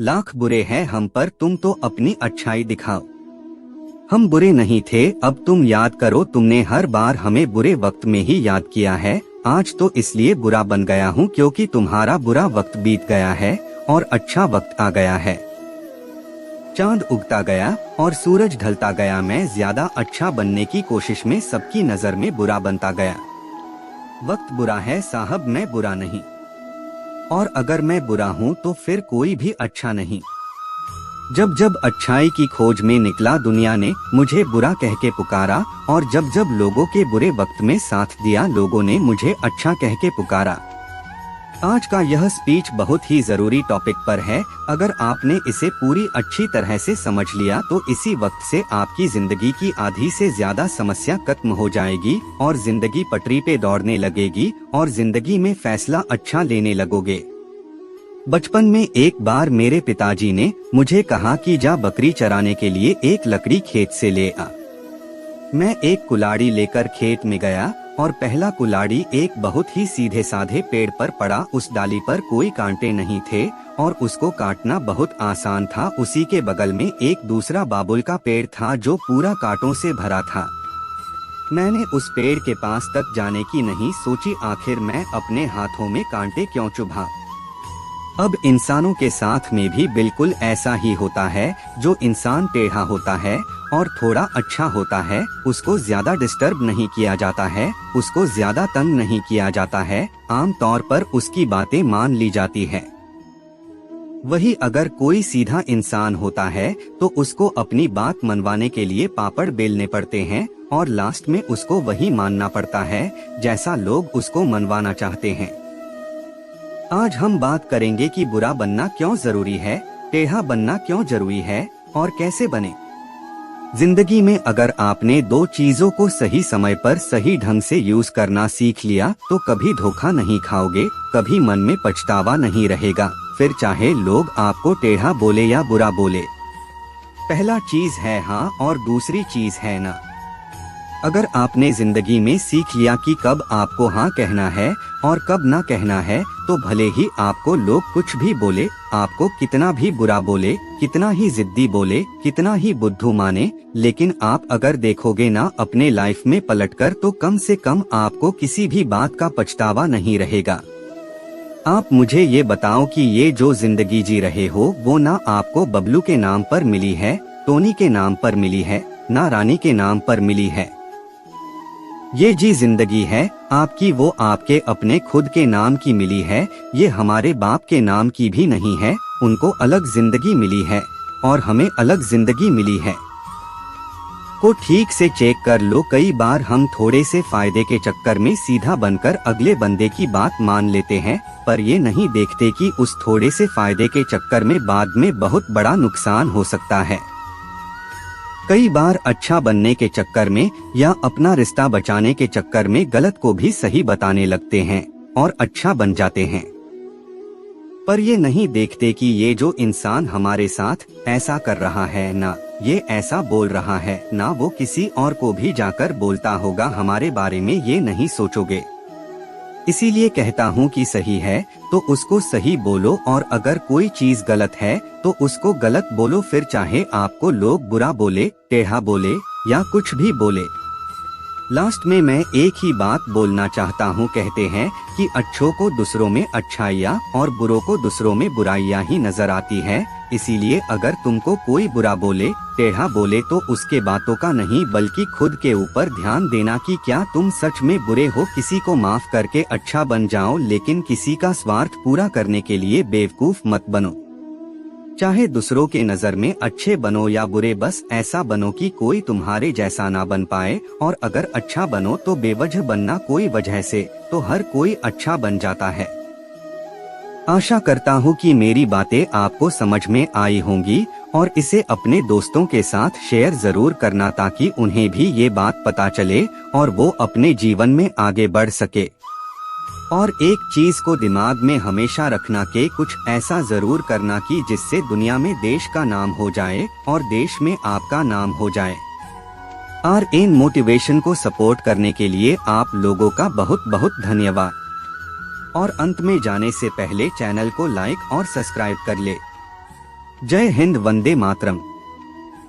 लाख बुरे हैं हम पर, तुम तो अपनी अच्छाई दिखाओ। हम बुरे नहीं थे, अब तुम याद करो, तुमने हर बार हमें बुरे वक्त में ही याद किया है। आज तो इसलिए बुरा बन गया हूँ क्योंकि तुम्हारा बुरा वक्त बीत गया है और अच्छा वक्त आ गया है। चांद उगता गया और सूरज ढलता गया, मैं ज्यादा अच्छा बनने की कोशिश में सबकी नजर में बुरा बनता गया। वक्त बुरा है साहब, मैं बुरा नहीं, और अगर मैं बुरा हूँ तो फिर कोई भी अच्छा नहीं। जब जब अच्छाई की खोज में निकला दुनिया ने मुझे बुरा कह के पुकारा, और जब जब लोगों के बुरे वक्त में साथ दिया लोगों ने मुझे अच्छा कह के पुकारा। आज का यह स्पीच बहुत ही जरूरी टॉपिक पर है। अगर आपने इसे पूरी अच्छी तरह से समझ लिया तो इसी वक्त से आपकी जिंदगी की आधी से ज्यादा समस्या खत्म हो जाएगी और जिंदगी पटरी पे दौड़ने लगेगी और जिंदगी में फैसला अच्छा लेने लगोगे। बचपन में एक बार मेरे पिताजी ने मुझे कहा कि जा बकरी चराने के लिए एक लकड़ी खेत से ले आ। मैं एक कुल्हाड़ी लेकर खेत में गया और पहला कुल्हाड़ी एक बहुत ही सीधे साधे पेड़ पर पड़ा। उस डाली पर कोई कांटे नहीं थे और उसको काटना बहुत आसान था। उसी के बगल में एक दूसरा बाबुल का पेड़ था जो पूरा कांटों से भरा था। मैंने उस पेड़ के पास तक जाने की नहीं सोची, आखिर मैं अपने हाथों में कांटे क्यों चुभा। अब इंसानों के साथ में भी बिल्कुल ऐसा ही होता है। जो इंसान टेढ़ा होता है और थोड़ा अच्छा होता है उसको ज्यादा डिस्टर्ब नहीं किया जाता है, उसको ज्यादा तंग नहीं किया जाता है, आम तौर पर उसकी बातें मान ली जाती है। वही अगर कोई सीधा इंसान होता है तो उसको अपनी बात मनवाने के लिए पापड़ बेलने पड़ते हैं और लास्ट में उसको वही मानना पड़ता है जैसा लोग उसको मनवाना चाहते हैं। आज हम बात करेंगे कि बुरा बनना क्यों जरूरी है, टेढ़ा बनना क्यों जरूरी है और कैसे बने। जिंदगी में अगर आपने दो चीजों को सही समय पर सही ढंग से यूज करना सीख लिया तो कभी धोखा नहीं खाओगे, कभी मन में पछतावा नहीं रहेगा, फिर चाहे लोग आपको टेढ़ा बोले या बुरा बोले। पहला चीज है हाँ और दूसरी चीज है ना। अगर आपने जिंदगी में सीख लिया कि कब आपको हाँ कहना है और कब ना कहना है तो भले ही आपको लोग कुछ भी बोले, आपको कितना भी बुरा बोले, कितना ही जिद्दी बोले, कितना ही बुद्धू माने, लेकिन आप अगर देखोगे ना अपने लाइफ में पलटकर तो कम से कम आपको किसी भी बात का पछतावा नहीं रहेगा। आप मुझे ये बताओ कि ये जो जिंदगी जी रहे हो वो ना आपको बबलू के नाम पर मिली है, टोनी के नाम पर मिली है, ना रानी के नाम पर मिली है। ये जी जिंदगी है आपकी, वो आपके अपने खुद के नाम की मिली है। ये हमारे बाप के नाम की भी नहीं है, उनको अलग जिंदगी मिली है और हमें अलग जिंदगी मिली है। को ठीक से चेक कर लो। कई बार हम थोड़े से फायदे के चक्कर में सीधा बनकर अगले बंदे की बात मान लेते हैं, पर ये नहीं देखते कि उस थोड़े से फायदे के चक्कर में बाद में बहुत बड़ा नुकसान हो सकता है। कई बार अच्छा बनने के चक्कर में या अपना रिश्ता बचाने के चक्कर में गलत को भी सही बताने लगते हैं और अच्छा बन जाते हैं, पर ये नहीं देखते कि ये जो इंसान हमारे साथ ऐसा कर रहा है ना ये ऐसा बोल रहा है ना वो किसी और को भी जाकर बोलता होगा हमारे बारे में, ये नहीं सोचोगे। इसीलिए कहता हूँ कि सही है तो उसको सही बोलो और अगर कोई चीज गलत है तो उसको गलत बोलो, फिर चाहे आपको लोग बुरा बोले, टेढ़ा बोले या कुछ भी बोले। लास्ट में मैं एक ही बात बोलना चाहता हूँ, कहते हैं कि अच्छों को दूसरों में अच्छाइयाँ और बुरों को दूसरों में बुराइयाँ ही नजर आती है। इसीलिए अगर तुमको कोई बुरा बोले, टेढ़ा बोले तो उसके बातों का नहीं बल्कि खुद के ऊपर ध्यान देना कि क्या तुम सच में बुरे हो। किसी को माफ करके अच्छा बन जाओ, लेकिन किसी का स्वार्थ पूरा करने के लिए बेवकूफ मत बनो। चाहे दूसरों के नजर में अच्छे बनो या बुरे, बस ऐसा बनो कि कोई तुम्हारे जैसा ना बन पाए। और अगर अच्छा बनो तो बेवजह बनना, कोई वजह से तो हर कोई अच्छा बन जाता है। आशा करता हूँ कि मेरी बातें आपको समझ में आई होंगी और इसे अपने दोस्तों के साथ शेयर जरूर करना ताकि उन्हें भी ये बात पता चले और वो अपने जीवन में आगे बढ़ सके। और एक चीज को दिमाग में हमेशा रखना कि कुछ ऐसा जरूर करना कि जिससे दुनिया में देश का नाम हो जाए और देश में आपका नाम हो जाए। RN मोटिवेशन को सपोर्ट करने के लिए आप लोगों का बहुत बहुत धन्यवाद। और अंत में जाने से पहले चैनल को लाइक और सब्सक्राइब कर ले। जय हिंद, वंदे मातरम।